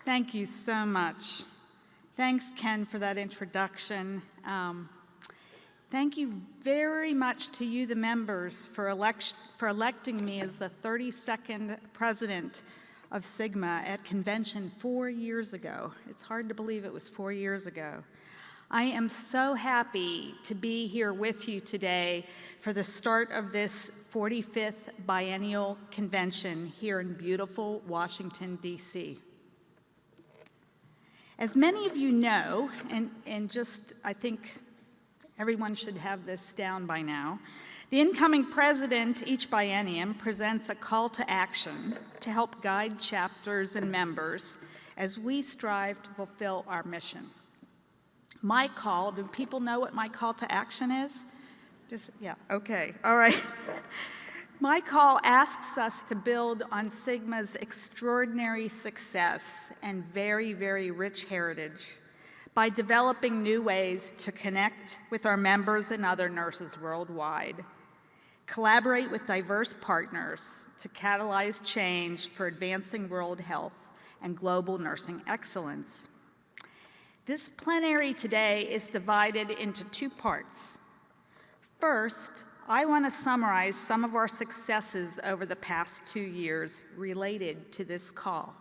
Thank you so much. Thanks, Ken, for that introduction. Thank you very much to you, the members, for electing me as the 32nd president of Sigma at convention 4 years ago. It's hard to believe it was 4 years ago. I am so happy to be here with you today for the start of this 45th biennial convention here in beautiful Washington, D.C. As many of you know, and just I think everyone should have this down by now, the incoming president each biennium presents a call to action to help guide chapters and members as we strive to fulfill our mission. My call, do people know what my call to action is? Yeah, okay, all right. My call asks us to build on Sigma's extraordinary success and very, very rich heritage by developing new ways to connect with our members and other nurses worldwide, collaborate with diverse partners to catalyze change for advancing world health and global nursing excellence. This plenary today is divided into two parts. First, I want to summarize some of our successes over the past 2 years related to this call.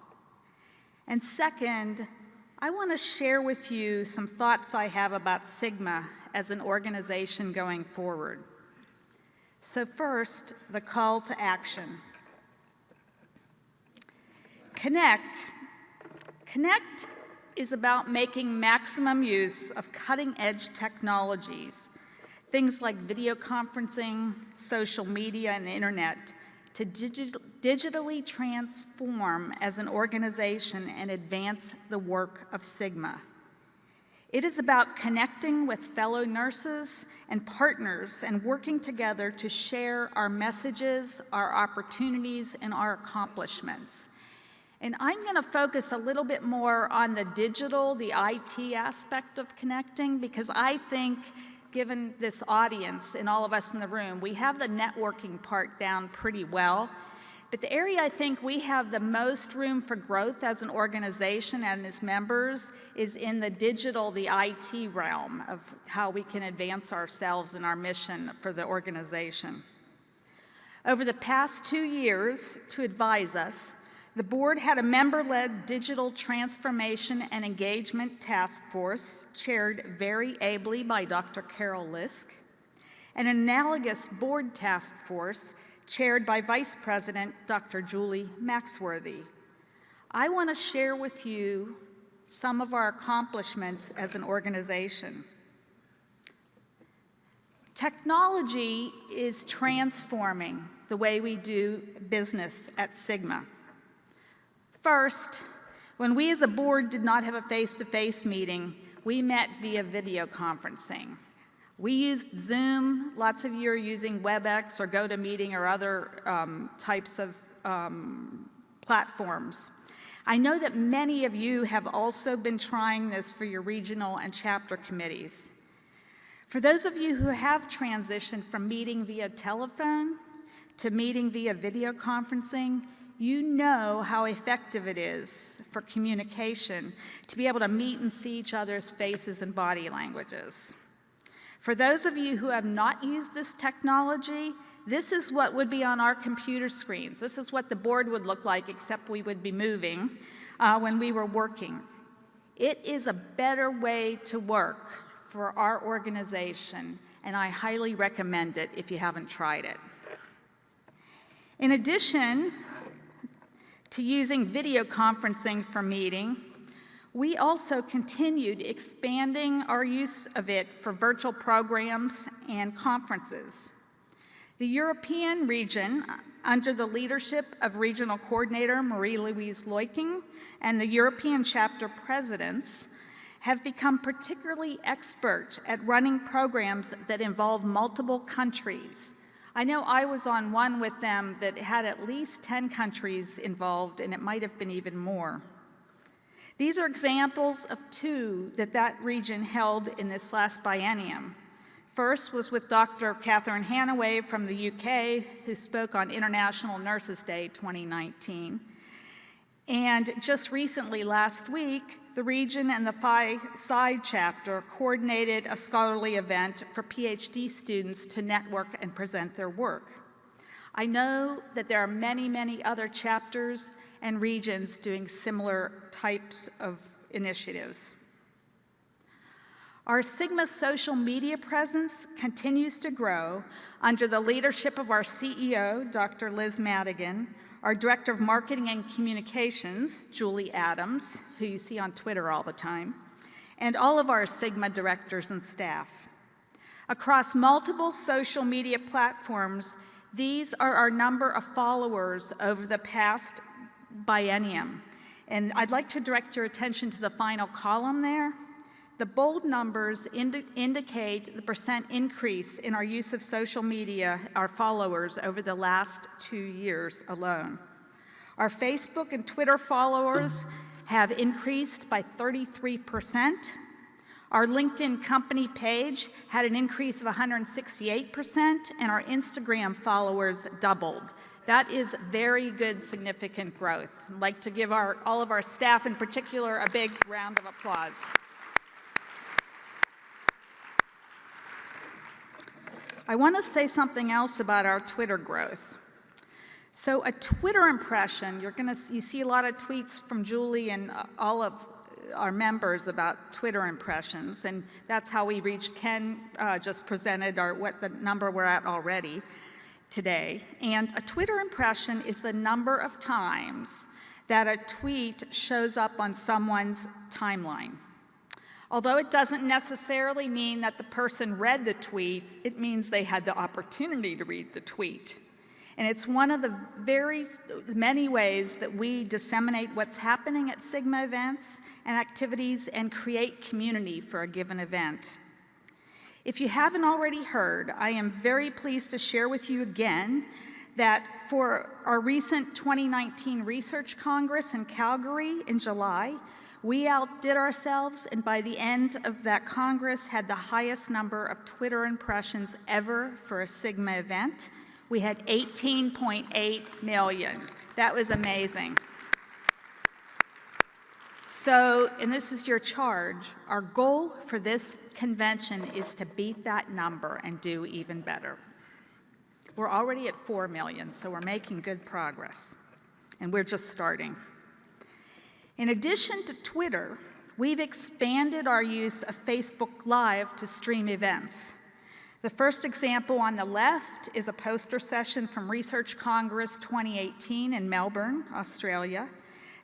And second, I want to share with you some thoughts I have about Sigma as an organization going forward. So first, the call to action. Connect. Connect is about making maximum use of cutting-edge technologies, things like video conferencing, social media, and the internet, to digitally transform as an organization and advance the work of Sigma. It is about connecting with fellow nurses and partners and working together to share our messages, our opportunities, and our accomplishments. And I'm going to focus a little bit more on the digital, the IT aspect of connecting, because I think, given this audience and all of us in the room, we have the networking part down pretty well. But the area I think we have the most room for growth as an organization and as members is in the digital, the IT realm of how we can advance ourselves and our mission for the organization. Over the past 2 years, to advise us, the board had a member-led digital transformation and engagement task force chaired very ably by Dr. Carol Lisk, and an analogous board task force chaired by Vice President Dr. Julie Maxworthy. I want to share with you some of our accomplishments as an organization. Technology is transforming the way we do business at Sigma. First, when we as a board did not have a face-to-face meeting, we met via video conferencing. We used Zoom. Lots of you are using WebEx or GoToMeeting or other types of platforms. I know that many of you have also been trying this for your regional and chapter committees. For those of you who have transitioned from meeting via telephone to meeting via video conferencing, you know how effective it is for communication to be able to meet and see each other's faces and body languages. For those of you who have not used this technology, this is what would be on our computer screens. This is what the board would look like, except we would be moving when we were working. It is a better way to work for our organization, and I highly recommend it if you haven't tried it. In addition to using video conferencing for meeting, we also continued expanding our use of it for virtual programs and conferences. The European region, under the leadership of Regional Coordinator Marie-Louise Leuking and the European chapter presidents, have become particularly expert at running programs that involve multiple countries. I know I was on one with them that had at least 10 countries involved, and it might have been even more. These are examples of two that region held in this last biennium. First was with Dr. Catherine Hanaway from the UK, who spoke on International Nurses Day 2019. And just recently, last week, the region and the Phi Psi chapter coordinated a scholarly event for PhD students to network and present their work. I know that there are many, many other chapters and regions doing similar types of initiatives. Our Sigma social media presence continues to grow under the leadership of our CEO, Dr. Liz Madigan, our Director of Marketing and Communications, Julie Adams, who you see on Twitter all the time, and all of our Sigma directors and staff. Across multiple social media platforms, these are our number of followers over the past biennium. And I'd like to direct your attention to the final column there. The bold numbers indicate the percent increase in our use of social media, our followers, over the last 2 years alone. Our Facebook and Twitter followers have increased by 33%. Our LinkedIn company page had an increase of 168%, and our Instagram followers doubled. That is very good, significant growth. I'd like to give all of our staff in particular a big round of applause. I want to say something else about our Twitter growth. So a Twitter impression, you see a lot of tweets from Julie and all of our members about Twitter impressions, and that's how we reached Ken, just presented what the number we're at already today. And a Twitter impression is the number of times that a tweet shows up on someone's timeline. Although it doesn't necessarily mean that the person read the tweet, it means they had the opportunity to read the tweet. And it's one of the very many ways that we disseminate what's happening at Sigma events and activities and create community for a given event. If you haven't already heard, I am very pleased to share with you again that for our recent 2019 Research Congress in Calgary in July, we outdid ourselves, and by the end of that Congress had the highest number of Twitter impressions ever for a Sigma event. We had 18.8 million. That was amazing. So, and this is your charge, our goal for this convention is to beat that number and do even better. We're already at 4 million, so we're making good progress, and we're just starting. In addition to Twitter, we've expanded our use of Facebook Live to stream events. The first example on the left is a poster session from Research Congress 2018 in Melbourne, Australia.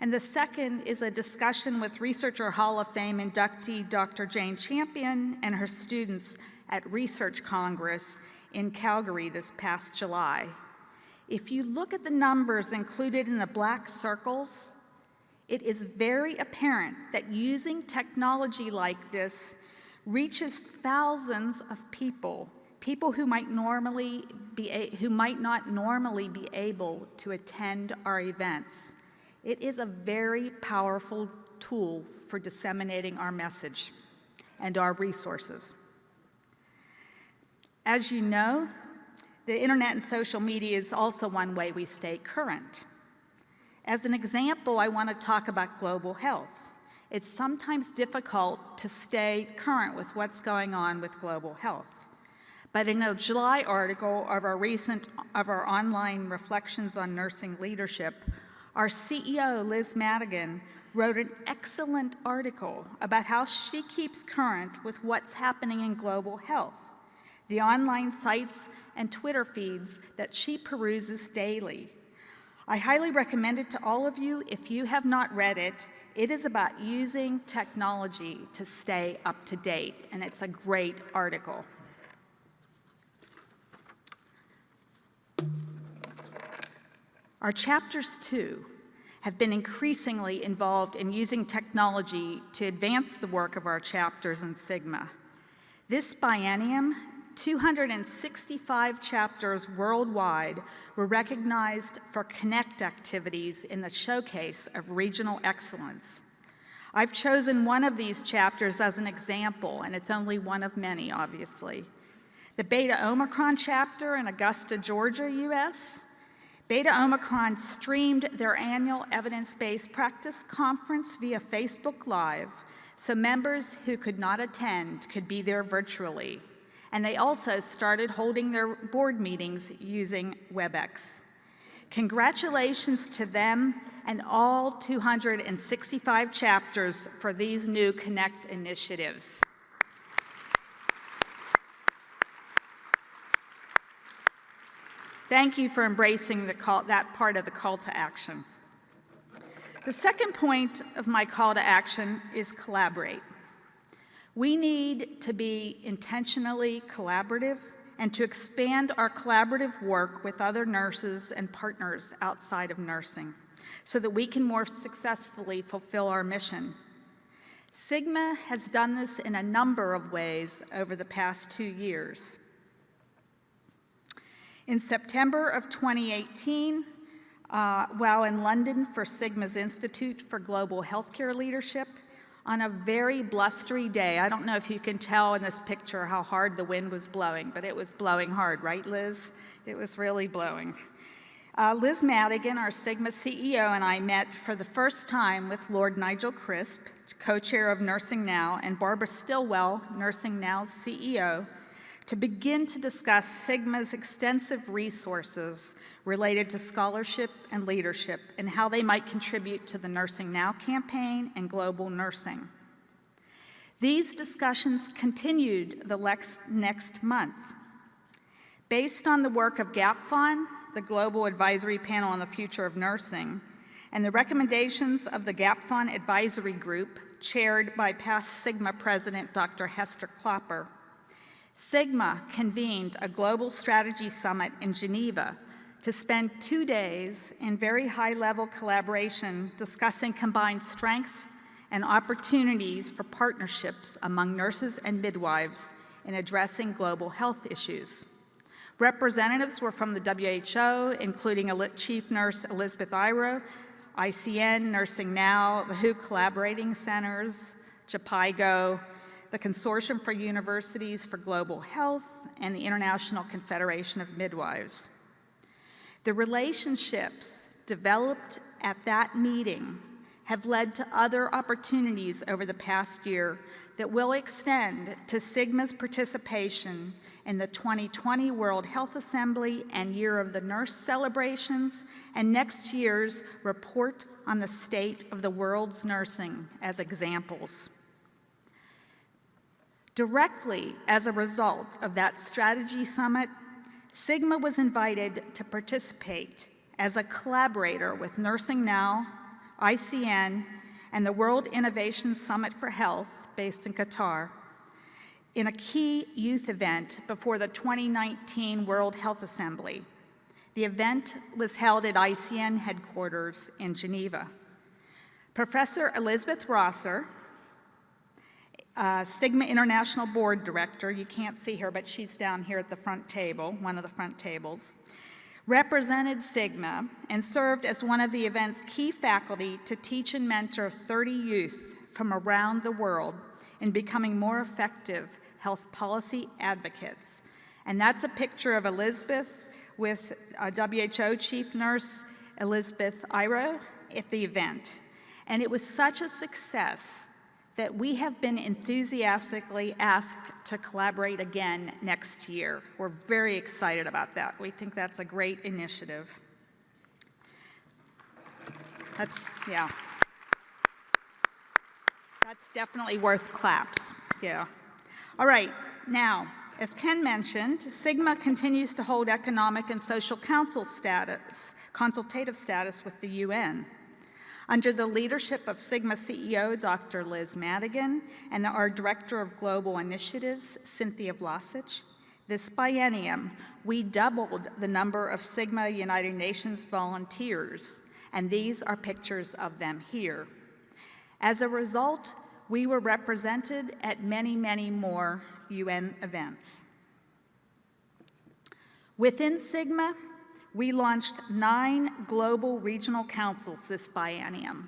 And the second is a discussion with Researcher Hall of Fame inductee Dr. Jane Champion and her students at Research Congress in Calgary this past July. If you look at the numbers included in the black circles, it is very apparent that using technology like this reaches thousands of people who might not normally be able to attend our events. It is a very powerful tool for disseminating our message and our resources. As you know, the internet and social media is also one way we stay current. As an example, I want to talk about global health. It's sometimes difficult to stay current with what's going on with global health. But in a July article of our online Reflections on Nursing Leadership, our CEO, Liz Madigan, wrote an excellent article about how she keeps current with what's happening in global health, the online sites and Twitter feeds that she peruses daily. I highly recommend it to all of you. If you have not read it, it is about using technology to stay up to date, and it's a great article. Our chapters, too, have been increasingly involved in using technology to advance the work of our chapters in Sigma. This biennium, 265 chapters worldwide were recognized for Connect activities in the Showcase of Regional Excellence. I've chosen one of these chapters as an example, and it's only one of many, obviously. The Beta Omicron chapter in Augusta, Georgia, US, Beta Omicron streamed their annual evidence-based practice conference via Facebook Live, so members who could not attend could be there virtually. And they also started holding their board meetings using WebEx. Congratulations to them and all 265 chapters for these new Connect initiatives. Thank you for embracing that part of the call to action. The second point of my call to action is collaborate. We need to be intentionally collaborative and to expand our collaborative work with other nurses and partners outside of nursing so that we can more successfully fulfill our mission. Sigma has done this in a number of ways over the past 2 years. In September of 2018, while in London for Sigma's Institute for Global Healthcare Leadership, on a very blustery day, I don't know if you can tell in this picture how hard the wind was blowing, but it was blowing hard, right, Liz? It was really blowing. Liz Madigan, our Sigma CEO, and I met for the first time with Lord Nigel Crisp, co-chair of Nursing Now, and Barbara Stillwell, Nursing Now's CEO, to begin to discuss Sigma's extensive resources related to scholarship and leadership and how they might contribute to the Nursing Now campaign and global nursing. These discussions continued the next month. Based on the work of GAPFON, the Global Advisory Panel on the Future of Nursing, and the recommendations of the GAPFON Advisory Group, chaired by past Sigma President Dr. Hester Klopper, Sigma convened a global strategy summit in Geneva to spend 2 days in very high-level collaboration discussing combined strengths and opportunities for partnerships among nurses and midwives in addressing global health issues. Representatives were from the WHO, including Chief Nurse Elizabeth Iro, ICN, Nursing Now, the WHO Collaborating Centers, JPIGO, the Consortium for Universities for Global Health, and the International Confederation of Midwives. The relationships developed at that meeting have led to other opportunities over the past year that will extend to Sigma's participation in the 2020 World Health Assembly and Year of the Nurse celebrations, and next year's report on the state of the world's nursing as examples. Directly as a result of that strategy summit, Sigma was invited to participate as a collaborator with Nursing Now, ICN, and the World Innovation Summit for Health, based in Qatar, in a key youth event before the 2019 World Health Assembly. The event was held at ICN headquarters in Geneva. Professor Elizabeth Rosser, Sigma International Board Director, you can't see her, but she's down here at the front table, one of the front tables, represented Sigma and served as one of the event's key faculty to teach and mentor 30 youth from around the world in becoming more effective health policy advocates. And that's a picture of Elizabeth with WHO Chief Nurse Elizabeth Iro at the event. And it was such a success that we have been enthusiastically asked to collaborate again next year. We're very excited about that. We think that's a great initiative. That's definitely worth claps, yeah. All right, now, as Ken mentioned, Sigma continues to hold economic and social consultative status with the UN. Under the leadership of Sigma CEO, Dr. Liz Madigan, and our Director of Global Initiatives, Cynthia Vlasic, this biennium, we doubled the number of Sigma United Nations volunteers, and these are pictures of them here. As a result, we were represented at many, many more UN events. Within Sigma, we launched 9 global regional councils this biennium.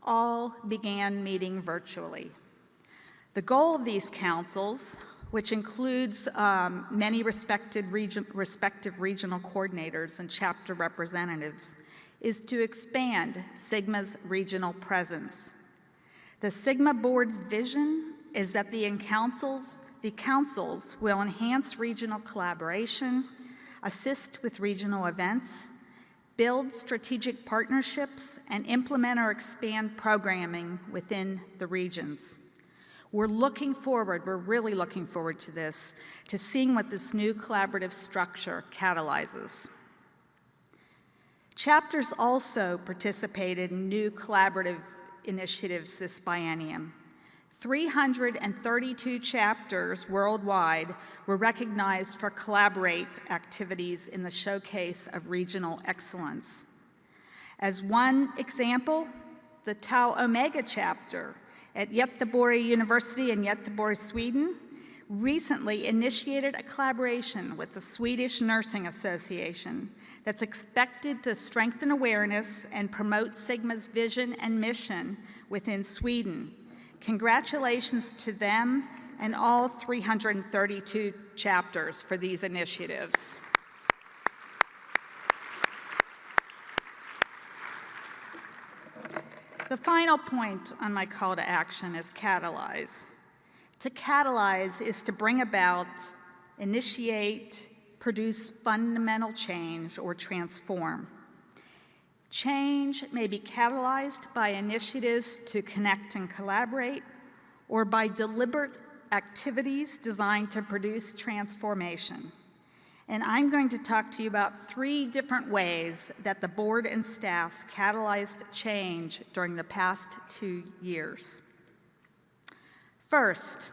All began meeting virtually. The goal of these councils which includes many respective regional coordinators and chapter representatives, is to expand Sigma's regional presence. The Sigma Board's vision is that the councils will enhance regional collaboration, assist with regional events, build strategic partnerships, and implement or expand programming within the regions. We're really looking forward to this, to seeing what this new collaborative structure catalyzes. Chapters also participated in new collaborative initiatives this biennium. 332 chapters worldwide were recognized for collaborate activities in the Showcase of Regional Excellence. As one example, the Tau Omega chapter at Göteborg University in Göteborg, Sweden, recently initiated a collaboration with the Swedish Nursing Association that's expected to strengthen awareness and promote Sigma's vision and mission within Sweden. Congratulations to them and all 332 chapters for these initiatives. The final point on my call to action is catalyze. To catalyze is to bring about, initiate, produce fundamental change, or transform. Change may be catalyzed by initiatives to connect and collaborate, or by deliberate activities designed to produce transformation. And I'm going to talk to you about 3 different ways that the board and staff catalyzed change during the past 2 years. First,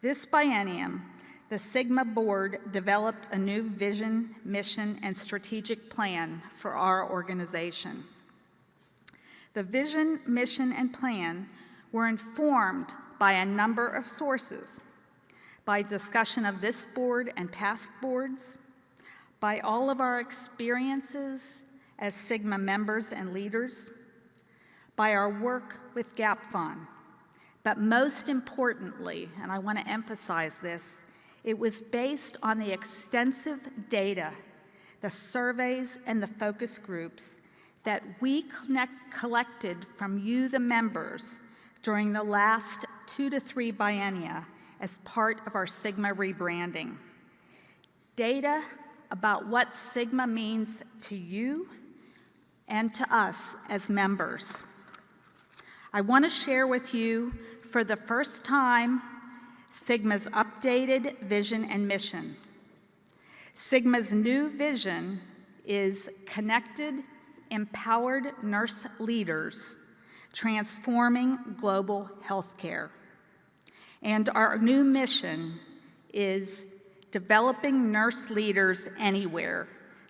this biennium, the Sigma Board developed a new vision, mission, and strategic plan for our organization. The vision, mission, and plan were informed by a number of sources: by discussion of this board and past boards, by all of our experiences as Sigma members and leaders, by our work with GAPFON. But most importantly, and I want to emphasize this, it was based on the extensive data, the surveys, and the focus groups that we collected from you, the members, during the last 2 to 3 biennia as part of our Sigma rebranding. Data about what Sigma means to you and to us as members. I want to share with you, for the first time, Sigma's updated vision and mission. Sigma's new vision is connected, empowered nurse leaders transforming global healthcare. And our new mission is developing nurse leaders anywhere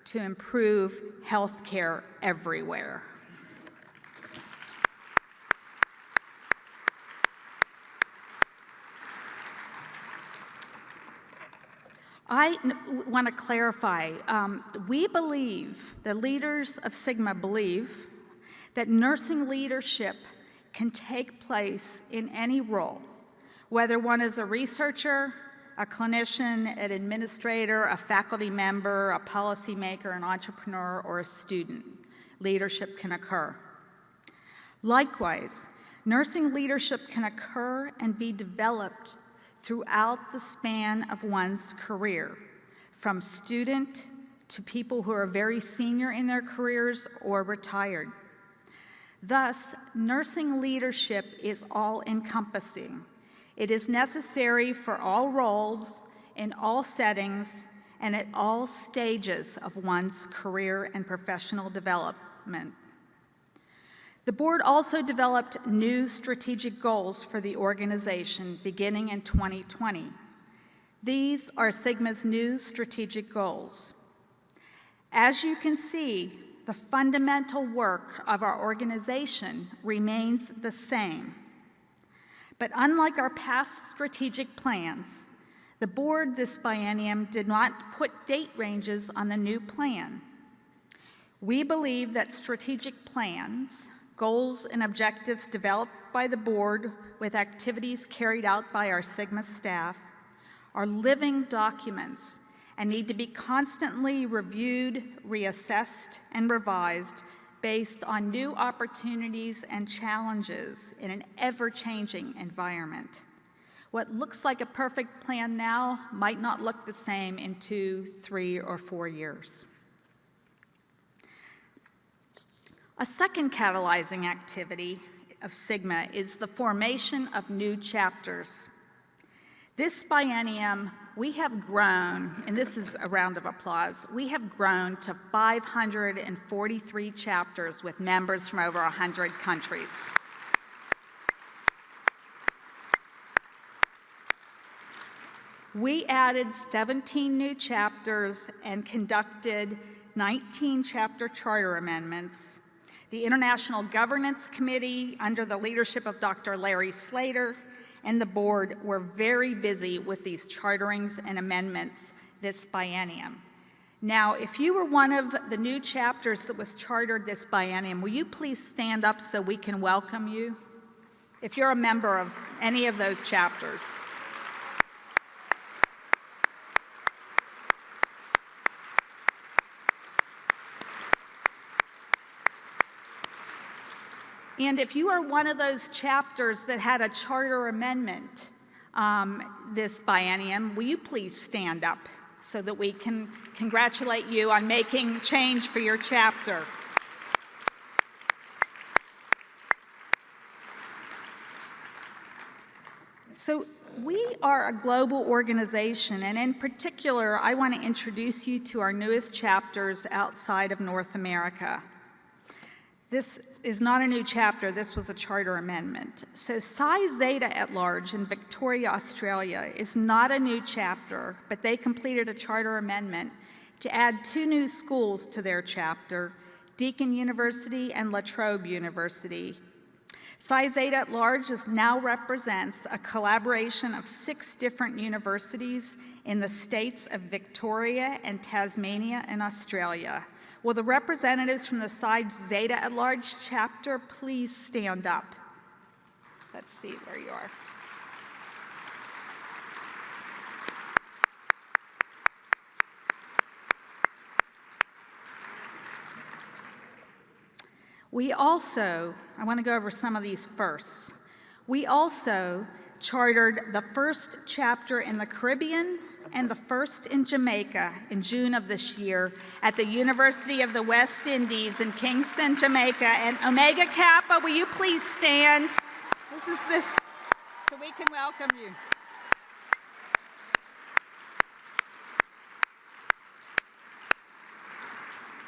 to improve healthcare everywhere. I want to clarify, we believe, the leaders of Sigma believe, that nursing leadership can take place in any role, whether one is a researcher, a clinician, an administrator, a faculty member, a policymaker, an entrepreneur, or a student. Leadership can occur. Likewise, nursing leadership can occur and be developed throughout the span of one's career, from student to people who are very senior in their careers or retired. Thus, nursing leadership is all-encompassing. It is necessary for all roles, in all settings, and at all stages of one's career and professional development. The board also developed new strategic goals for the organization beginning in 2020. These are Sigma's new strategic goals. As you can see, the fundamental work of our organization remains the same. But unlike our past strategic plans, the board this biennium did not put date ranges on the new plan. We believe that strategic plans, goals and objectives developed by the board with activities carried out by our Sigma staff, are living documents and need to be constantly reviewed, reassessed, and revised based on new opportunities and challenges in an ever-changing environment. What looks like a perfect plan now might not look the same in 2, 3, or 4 years. A second catalyzing activity of Sigma is the formation of new chapters. This biennium, we have grown, and this is a round of applause, we have grown to 543 chapters with members from over 100 countries. We added 17 new chapters and conducted 19 chapter charter amendments. The International Governance Committee, under the leadership of Dr. Larry Slater, and the board were very busy with these charterings and amendments this biennium. Now, if you were one of the new chapters that was chartered this biennium, will you please stand up so we can welcome you? If you're a member of any of those chapters. And if you are one of those chapters that had a charter amendment this biennium, will you please stand up so that we can congratulate you on making change for your chapter? So we are a global organization, and in particular, I want to introduce you to our newest chapters outside of North America. This is not a new chapter, this was a charter amendment. So Psi Zeta at Large in Victoria, Australia is not a new chapter, but they completed a charter amendment to add 2 new schools to their chapter, Deakin University and La Trobe University. Psi Zeta at Large now represents a collaboration of 6 different universities in the states of Victoria and Tasmania in Australia. Will the representatives from the Psi Zeta at Large chapter please stand up? Let's see where you are. We also, I want to go over some of these firsts. We also chartered the first chapter in the Caribbean and the first in Jamaica in June of this year at the University of the West Indies in Kingston, Jamaica. And Omega Kappa, will you please stand? This is so we can welcome you.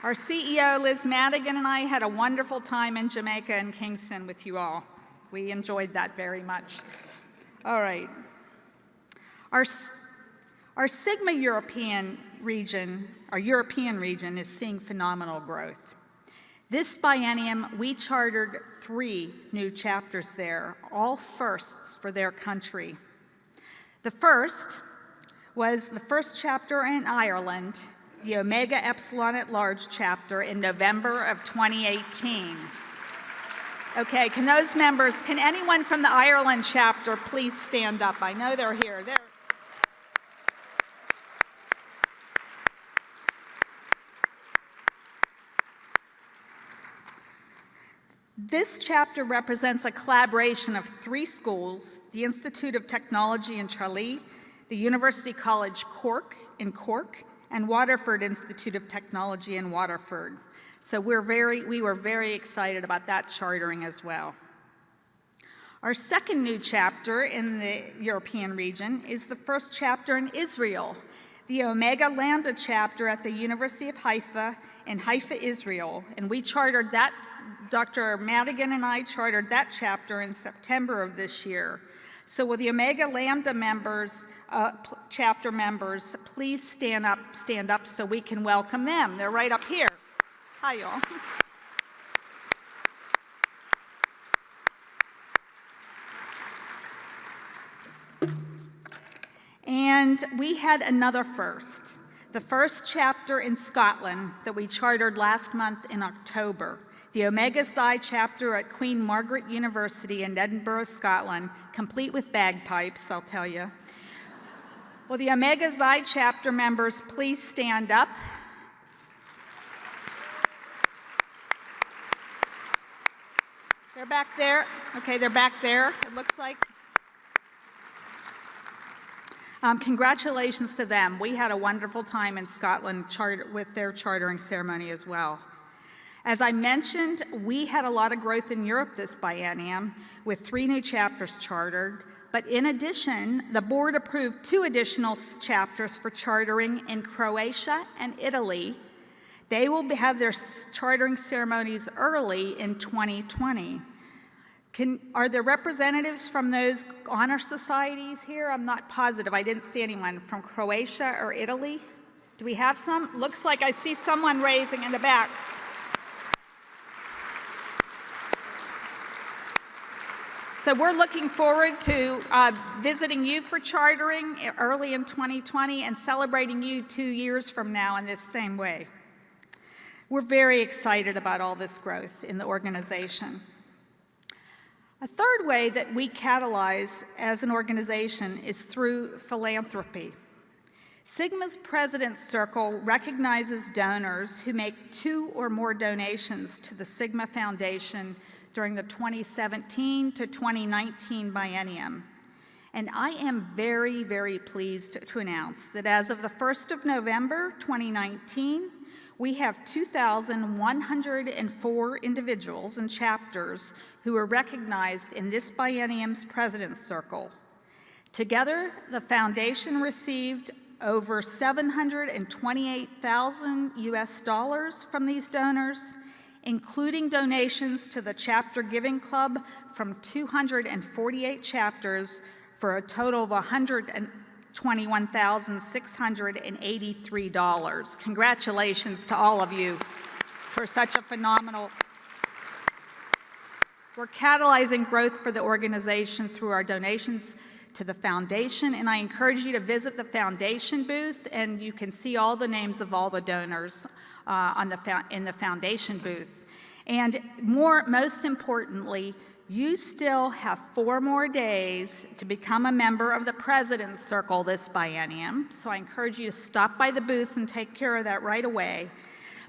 Our CEO, Liz Madigan, and I had a wonderful time in Jamaica and Kingston with you all. We enjoyed that very much. All right. Our Sigma European region is seeing phenomenal growth. This biennium, we chartered 3 new chapters there, all firsts for their country. The first was the first chapter in Ireland, the Omega Epsilon at Large chapter in November of 2018. Okay, can anyone from the Ireland chapter please stand up? I know they're here. This chapter represents a collaboration of 3 schools, the Institute of Technology in Tralee, the University College Cork in Cork, and Waterford Institute of Technology in Waterford. So we were very excited about that chartering as well. Our second new chapter in the European region is the first chapter in Israel, the Omega Lambda chapter at the University of Haifa in Haifa, Israel. And we chartered that, Dr. Madigan and I chartered that chapter in September of this year. So will the Omega Lambda members, chapter members, please stand up so we can welcome them. They're right up here. Hi, y'all. And we had another first. The first chapter in Scotland that we chartered last month in October. The Omega Psi chapter at Queen Margaret University in Edinburgh, Scotland, complete with bagpipes, I'll tell you. Will the Omega Xi chapter members please stand up? They're back there. Okay, they're back there, it looks like. Congratulations to them. We had a wonderful time in Scotland with their chartering ceremony as well. As I mentioned, we had a lot of growth in Europe this biennium with 3 new chapters chartered, but in addition, the board approved 2 additional chapters for chartering in Croatia and Italy. They will have their chartering ceremonies early in 2020. Are there representatives from those honor societies here? I'm not positive. I didn't see anyone from Croatia or Italy. Do we have some? Looks like I see someone raising in the back. So we're looking forward to visiting you for chartering early in 2020 and celebrating you 2 years from now in this same way. We're very excited about all this growth in the organization. A third way that we catalyze as an organization is through philanthropy. Sigma's President's Circle recognizes donors who make 2 or more donations to the Sigma Foundation during the 2017 to 2019 biennium. And I am very, very pleased to announce that as of the 1st of November 2019, we have 2,104 individuals and chapters who are recognized in this biennium's President's Circle. Together, the foundation received over $728,000 US from these donors, including donations to the Chapter Giving Club from 248 chapters for a total of $121,683. Congratulations to all of you for such a phenomenal. We're catalyzing growth for the organization through our donations to the foundation, and I encourage you to visit the foundation booth, and you can see all the names of all the donors in the foundation booth. And most importantly, you still have 4 more days to become a member of the President's Circle this biennium, so I encourage you to stop by the booth and take care of that right away.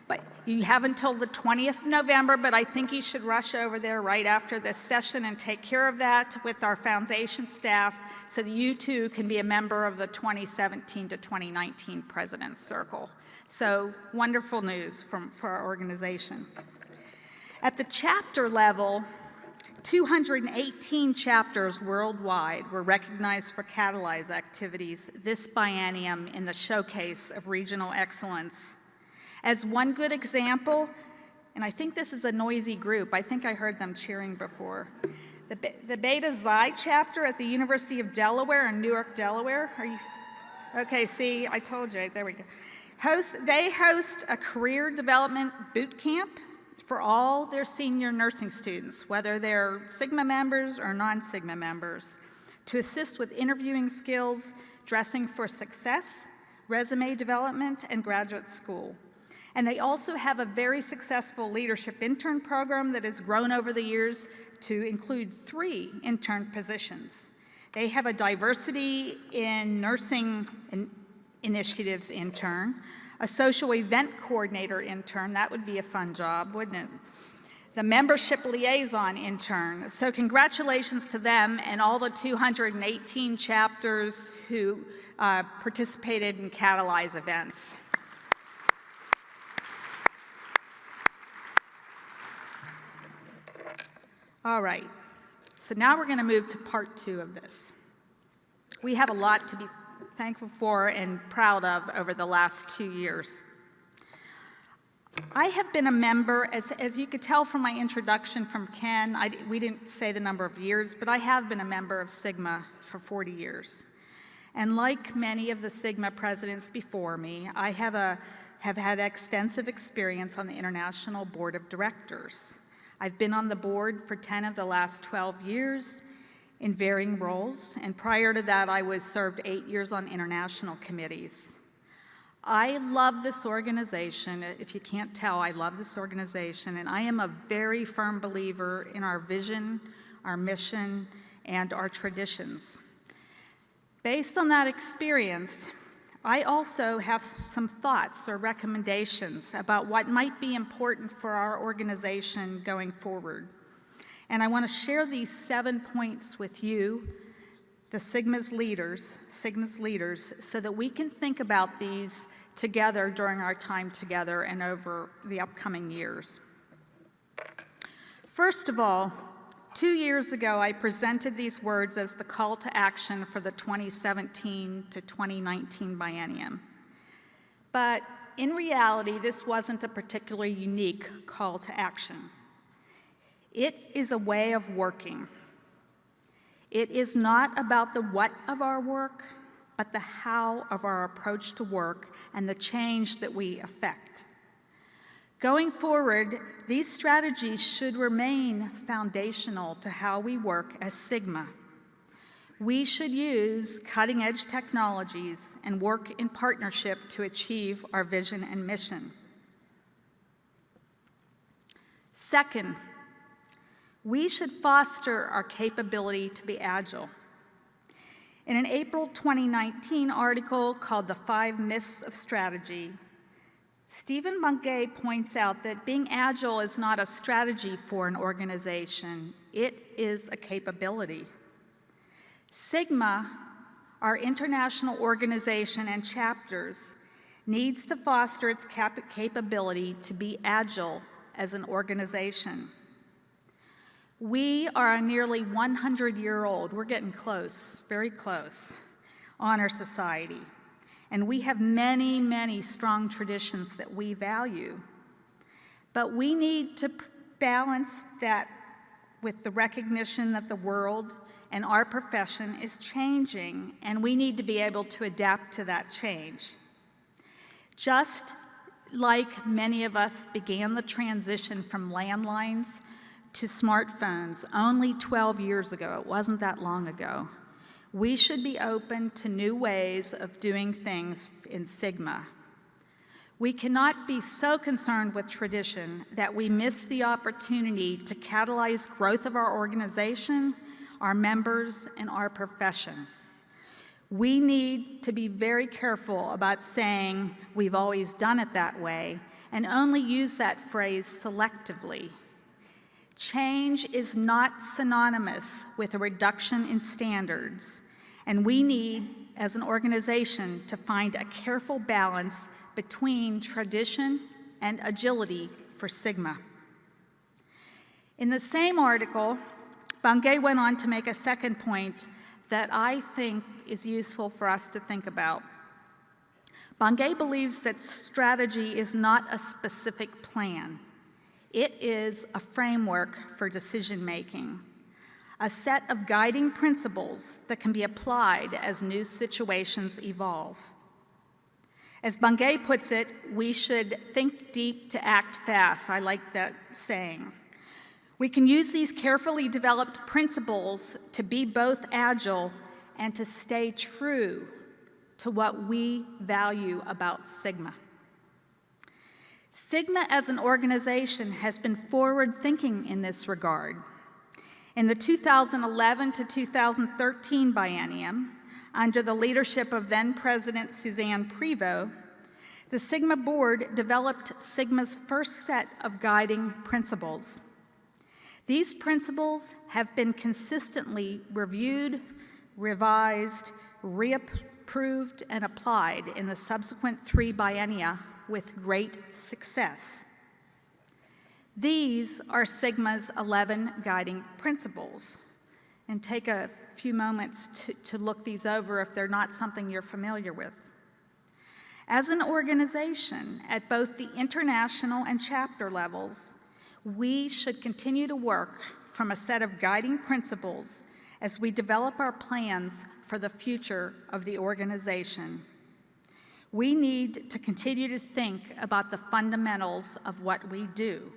But you have until the 20th of November, but I think you should rush over there right after this session and take care of that with our foundation staff so that you too can be a member of the 2017 to 2019 President's Circle. So wonderful news for our organization. At the chapter level, 218 chapters worldwide were recognized for Catalyze activities this biennium in the Showcase of Regional Excellence. As one good example, and I think this is a noisy group, I think I heard them cheering before, the Beta Xi chapter at the University of Delaware in Newark, Delaware. Are you? Okay, see, I told you, there we go. They host a career development boot camp for all their senior nursing students, whether they're Sigma members or non-Sigma members, to assist with interviewing skills, dressing for success, resume development, and graduate school. And they also have a very successful leadership intern program that has grown over the years to include 3 intern positions. They have a diversity in nursing initiatives intern, a social event coordinator intern, that would be a fun job, wouldn't it? The membership liaison intern. So congratulations to them and all the 218 chapters who participated in Catalyze events. All right, so now we're going to move to part 2 of this. We have a lot to be thankful for and proud of over the last 2 years. I have been a member, as you could tell from my introduction from Ken, we didn't say the number of years, but I have been a member of Sigma for 40 years. And like many of the Sigma presidents before me, I have had extensive experience on the International Board of Directors. I've been on the board for 10 of the last 12 years in varying roles, and prior to that, I served 8 years on international committees. I love this organization. If you can't tell, I love this organization, and I am a very firm believer in our vision, our mission, and our traditions. Based on that experience, I also have some thoughts or recommendations about what might be important for our organization going forward. And I want to share these 7 points with you, the Sigma's leaders, so that we can think about these together during our time together and over the upcoming years. First of all, 2 years ago, I presented these words as the call to action for the 2017 to 2019 biennium. But in reality, this wasn't a particularly unique call to action. It is a way of working. It is not about the what of our work, but the how of our approach to work and the change that we effect. Going forward, these strategies should remain foundational to how we work as Sigma. We should use cutting-edge technologies and work in partnership to achieve our vision and mission. Second, we should foster our capability to be agile. In an April 2019 article called The 5 Myths of Strategy, Stephen Bungay points out that being agile is not a strategy for an organization, it is a capability. Sigma, our international organization and chapters, needs to foster its capability to be agile as an organization. We are a nearly 100-year-old, we're getting close, very close, honor society. And we have many, many strong traditions that we value. But we need to balance that with the recognition that the world and our profession is changing, and we need to be able to adapt to that change. Just like many of us began the transition from landlines to smartphones only 12 years ago, it wasn't that long ago, we should be open to new ways of doing things in Sigma. We cannot be so concerned with tradition that we miss the opportunity to catalyze growth of our organization, our members, and our profession. We need to be very careful about saying we've always done it that way and only use that phrase selectively. Change is not synonymous with a reduction in standards, and we need, as an organization, to find a careful balance between tradition and agility for Sigma. In the same article, Bungay went on to make a second point that I think is useful for us to think about. Bungay believes that strategy is not a specific plan. It is a framework for decision-making, a set of guiding principles that can be applied as new situations evolve. As Bungay puts it, we should think deep to act fast. I like that saying. We can use these carefully developed principles to be both agile and to stay true to what we value about Sigma. Sigma as an organization has been forward-thinking in this regard. In the 2011 to 2013 biennium, under the leadership of then-President Suzanne Prevost, the Sigma board developed Sigma's first set of guiding principles. These principles have been consistently reviewed, revised, reapproved, and applied in the subsequent 3 biennia with great success. These are Sigma's 11 guiding principles. And take a few moments to look these over if they're not something you're familiar with. As an organization, at both the international and chapter levels, we should continue to work from a set of guiding principles as we develop our plans for the future of the organization. We need to continue to think about the fundamentals of what we do.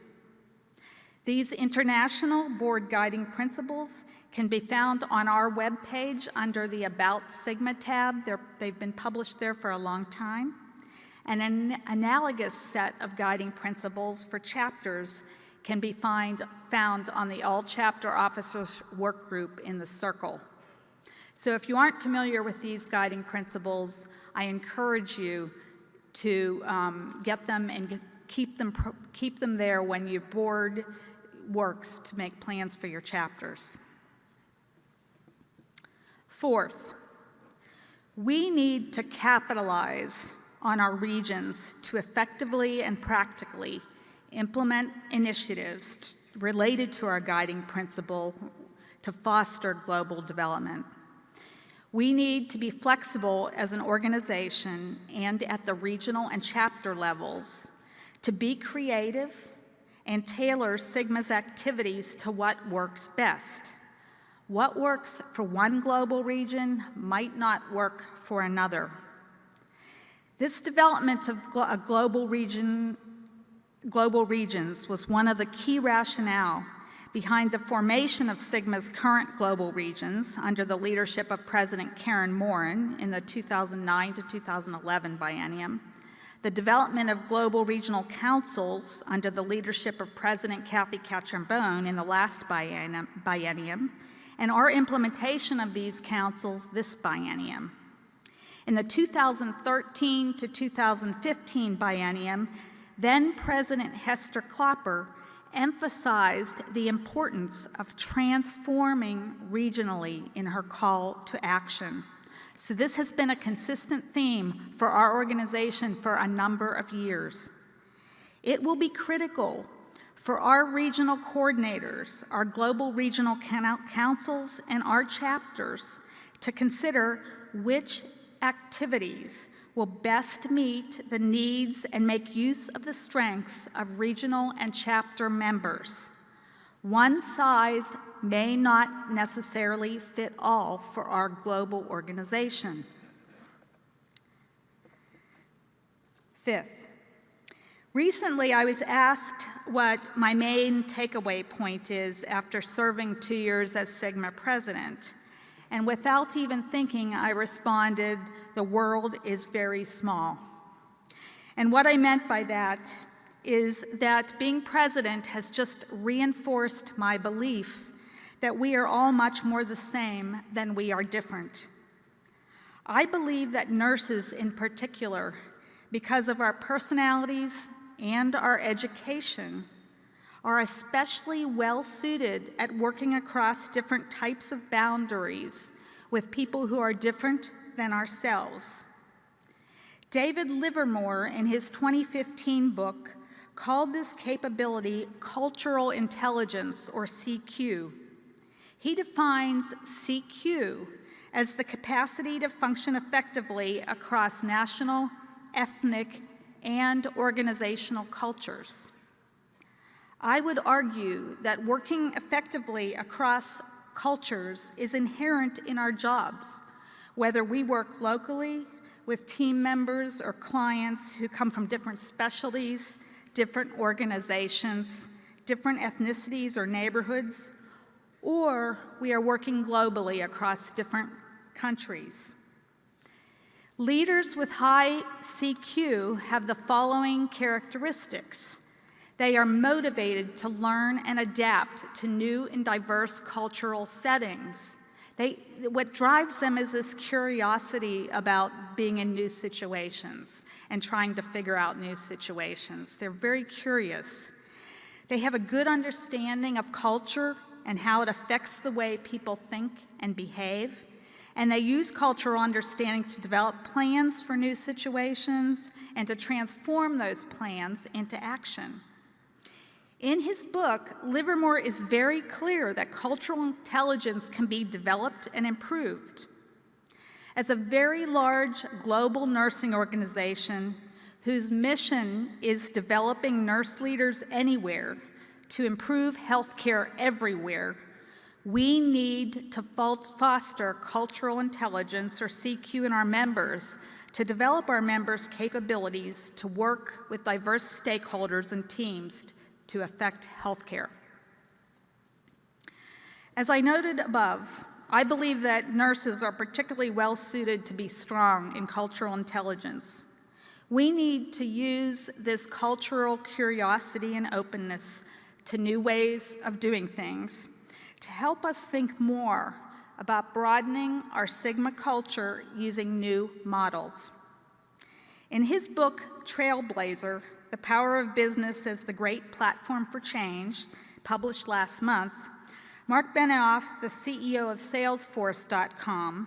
These international board guiding principles can be found on our webpage under the About Sigma tab. They've been published there for a long time. And an analogous set of guiding principles for chapters can be found on the All Chapter Officers Work Group in the Circle. So if you aren't familiar with these guiding principles, I encourage you to get them and keep them there when your board works to make plans for your chapters. Fourth, we need to capitalize on our regions to effectively and practically implement initiatives related to our guiding principle to foster global development. We need to be flexible as an organization and at the regional and chapter levels to be creative and tailor Sigma's activities to what works best. What works for one global region might not work for another. This development of global regions was one of the key rationale behind the formation of Sigma's current global regions under the leadership of President Karen Morin in the 2009 to 2011 biennium, the development of global regional councils under the leadership of President Kathy Cachambon in the last biennium, and our implementation of these councils this biennium. In the 2013 to 2015 biennium, then President Hester Klopper emphasized the importance of transforming regionally in her call to action. So this has been a consistent theme for our organization for a number of years. It will be critical for our regional coordinators, our global regional councils, and our chapters to consider which activities will best meet the needs and make use of the strengths of regional and chapter members. One size may not necessarily fit all for our global organization. Fifth, recently I was asked what my main takeaway point is after serving 2 years as Sigma president. And without even thinking, I responded, the world is very small. And what I meant by that is that being president has just reinforced my belief that we are all much more the same than we are different. I believe that nurses in particular, because of our personalities and our education, are especially well-suited at working across different types of boundaries with people who are different than ourselves. David Livermore, in his 2015 book, called this capability cultural intelligence, or CQ. He defines CQ as the capacity to function effectively across national, ethnic, and organizational cultures. I would argue that working effectively across cultures is inherent in our jobs, whether we work locally with team members or clients who come from different specialties, different organizations, different ethnicities or neighborhoods, or we are working globally across different countries. Leaders with high CQ have the following characteristics. They are motivated to learn and adapt to new and diverse cultural settings. What drives them is this curiosity about being in new situations and trying to figure out new situations. They're very curious. They have a good understanding of culture and how it affects the way people think and behave. And they use cultural understanding to develop plans for new situations and to transform those plans into action. In his book, Livermore is very clear that cultural intelligence can be developed and improved. As a very large global nursing organization whose mission is developing nurse leaders anywhere to improve healthcare everywhere, we need to foster cultural intelligence, or CQ, in our members to develop our members' capabilities to work with diverse stakeholders and teams to affect healthcare. As I noted above, I believe that nurses are particularly well-suited to be strong in cultural intelligence. We need to use this cultural curiosity and openness to new ways of doing things to help us think more about broadening our Sigma culture using new models. In his book, Trailblazer, The Power of Business as the Great Platform for Change, published last month, Mark Benioff, the CEO of Salesforce.com,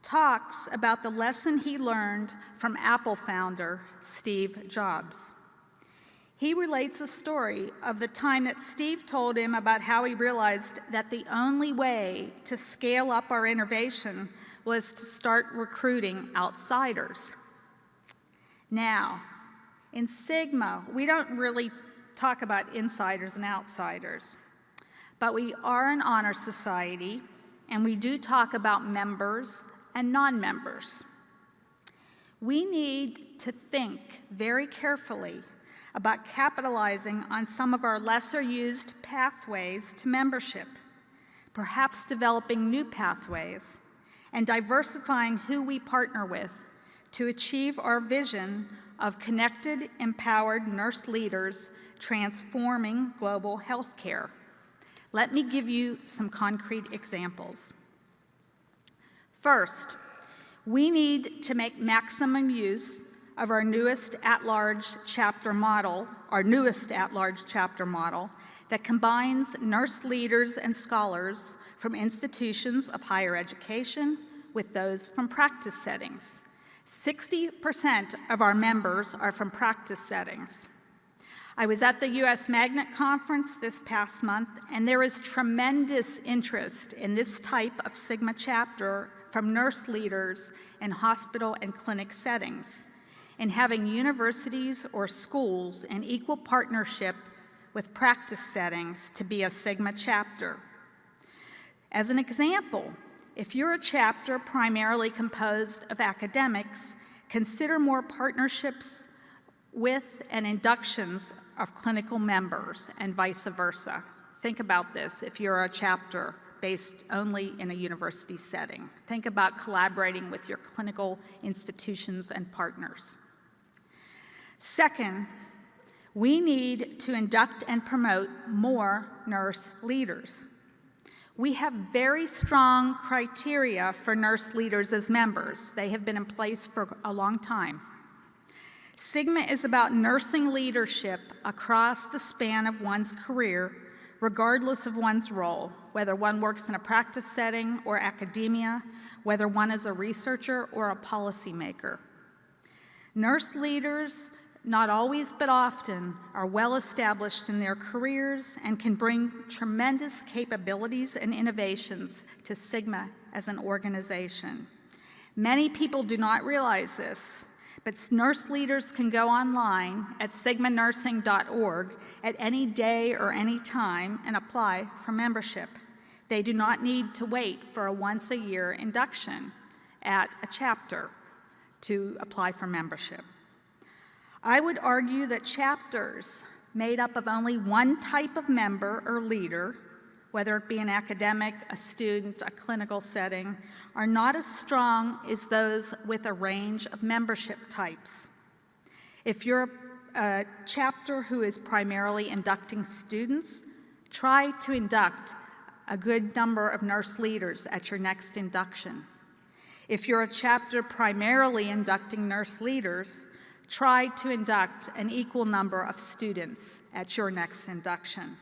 talks about the lesson he learned from Apple founder Steve Jobs. He relates a story of the time that Steve told him about how he realized that the only way to scale up our innovation was to start recruiting outsiders. Now, in Sigma, we don't really talk about insiders and outsiders, but we are an honor society, and we do talk about members and non-members. We need to think very carefully about capitalizing on some of our lesser used pathways to membership, perhaps developing new pathways, and diversifying who we partner with to achieve our vision of connected, empowered nurse leaders transforming global healthcare. Let me give you some concrete examples. First, we need to make maximum use of our newest at-large chapter model that combines nurse leaders and scholars from institutions of higher education with those from practice settings. 60% of our members are from practice settings. I was at the US Magnet Conference this past month, and there is tremendous interest in this type of Sigma chapter from nurse leaders in hospital and clinic settings, and having universities or schools in equal partnership with practice settings to be a Sigma chapter. As an example, if you're a chapter primarily composed of academics, consider more partnerships with and inductions of clinical members and vice versa. Think about this if you're a chapter based only in a university setting. Think about collaborating with your clinical institutions and partners. Second, we need to induct and promote more nurse leaders. We have very strong criteria for nurse leaders as members. They have been in place for a long time. Sigma is about nursing leadership across the span of one's career, regardless of one's role, whether one works in a practice setting or academia, whether one is a researcher or a policymaker. Nurse leaders, not always but often, are well established in their careers and can bring tremendous capabilities and innovations to Sigma as an organization. Many people do not realize this, but nurse leaders can go online at sigmanursing.org at any day or any time and apply for membership. They do not need to wait for a once-a-year induction at a chapter to apply for membership. I would argue that chapters made up of only one type of member or leader, whether it be an academic, a student, a clinical setting, are not as strong as those with a range of membership types. If you're a chapter who is primarily inducting students, try to induct a good number of nurse leaders at your next induction. If you're a chapter primarily inducting nurse leaders, try to induct an equal number of students at your next induction.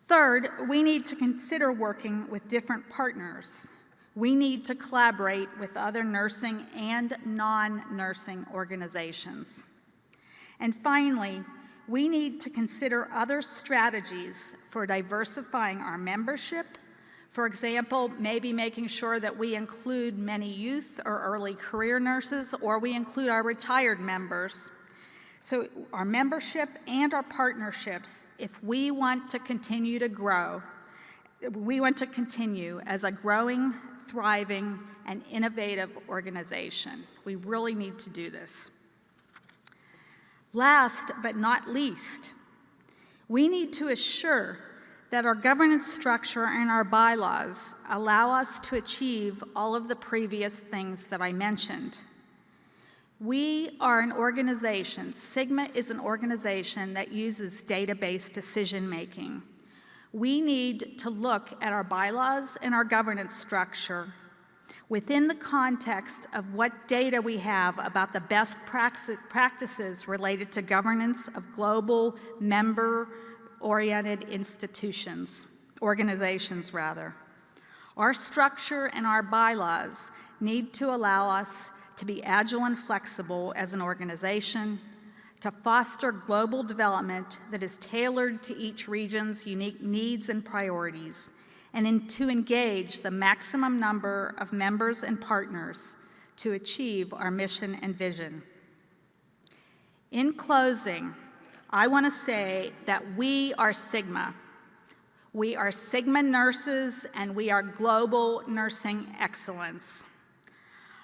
Third, we need to consider working with different partners. We need to collaborate with other nursing and non-nursing organizations. And finally, we need to consider other strategies for diversifying our membership. For example, maybe making sure that we include many youth or early career nurses, or we include our retired members. So our membership and our partnerships, if we want to continue to grow, we want to continue as a growing, thriving, and innovative organization. We really need to do this. Last but not least, we need to assure that our governance structure and our bylaws allow us to achieve all of the previous things that I mentioned. We are an organization, Sigma is an organization that uses data-based decision-making. We need to look at our bylaws and our governance structure within the context of what data we have about the best practices related to governance of global member-oriented organizations. Our structure and our bylaws need to allow us to be agile and flexible as an organization, to foster global development that is tailored to each region's unique needs and priorities, and to engage the maximum number of members and partners to achieve our mission and vision. In closing, I want to say that we are Sigma. We are Sigma nurses, and we are global nursing excellence.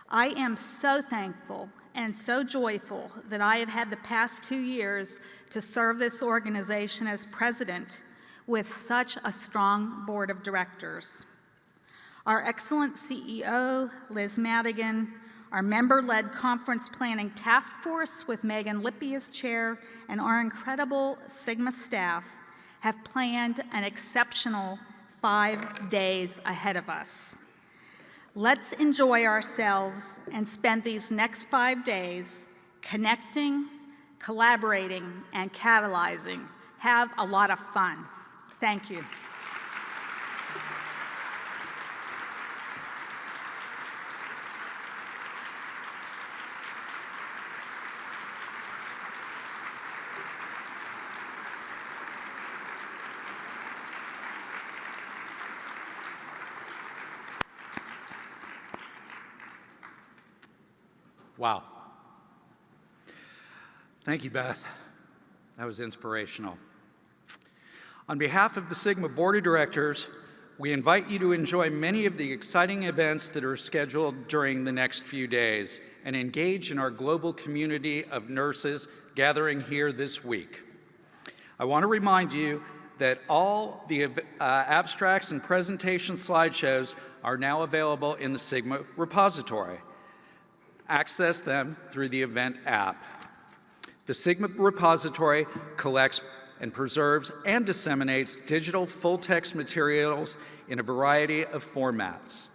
I am so thankful and so joyful that I have had the past 2 years to serve this organization as president with such a strong board of directors. Our excellent CEO, Liz Madigan, our member-led conference planning task force with Megan Lippy as chair, and our incredible Sigma staff have planned an exceptional 5 days ahead of us. Let's enjoy ourselves and spend these next 5 days connecting, collaborating, and catalyzing. Have a lot of fun. Thank you. Wow. Thank you, Beth. That was inspirational. On behalf of the Sigma Board of Directors, we invite you to enjoy many of the exciting events that are scheduled during the next few days and engage in our global community of nurses gathering here this week. I want to remind you that all the abstracts and presentation slideshows are now available in the Sigma repository. Access them through the event app. The Sigma repository collects and preserves and disseminates digital full-text materials in a variety of formats.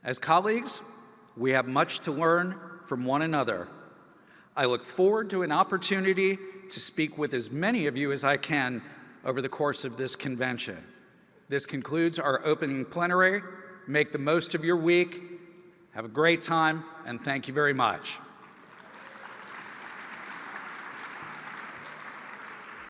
As colleagues, we have much to learn from one another. I look forward to an opportunity to speak with as many of you as I can over the course of this convention. This concludes our opening plenary. Make the most of your week. Have a great time, and thank you very much.